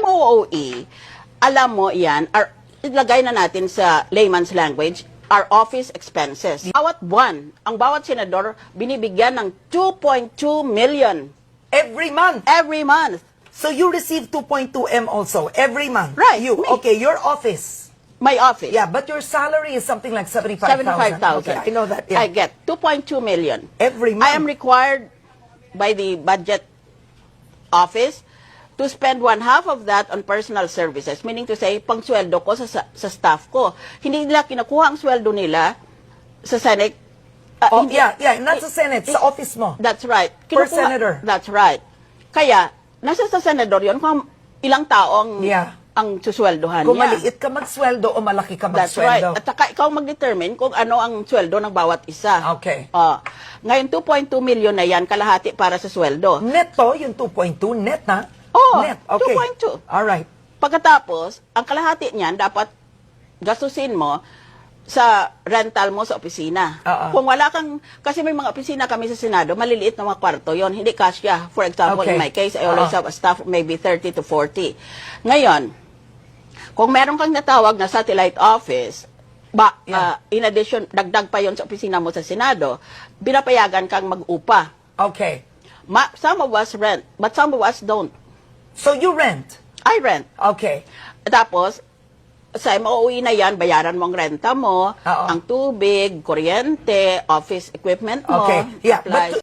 MOOE, alam mo yan, ilagay na natin sa layman's language, our office expenses. Bawat buwan, ang bawat senador binibigyan ng 2.2 million Every month. every month. So you receive 2.2 M also every month. Right, You me. okay? Your office. My office. Yeah, but your salary is something like 75,000. 75,000. Okay, I know that. Yeah. I get 2.2 million. Every month. I am required by the budget office to spend 1/2 of that on personal services, meaning to say, pangsweldo ko sa staff ko. Hindi nila kinukuha ang sweldo nila sa Senate. Hindi- not sa Senate, sa office mo. That's right. Per senator. That's right. Kaya, nasa sa senador yun kung ilang tao ang susweldohan Kung niya. maliit ka magsweldo o malaki ka That's right. magsweldo. At saka ikaw mag-determine kung ano ang sweldo ng bawat isa. Okay. Ngayon, 2.2 million na yan, kalahati para sa sweldo. Net to, yung 2.2, net na? Oo, Net, okay. 2.2. Alright. Pagkatapos, ang kalahati niyan, dapat gastusin mo sa rental mo sa opisina. Kung wala kang, kasi may mga opisina kami sa Senado, maliliit na mga kwarto yon, hindi kasya. For example, Okay. in my case, I always have a staff of maybe 30 to 40. Ngayon, kung meron kang natawag na satellite office, in addition, dagdag pa yon sa opisina mo sa Senado, binapayagan kang mag-upa. Okay. Some of us rent, but some of us don't. So you rent? I rent. Okay. Tapos, sa MOE na yan, bayaran mo ang renta mo, ang tubig, kuryente, office equipment mo, Okay. Yeah, but supplies.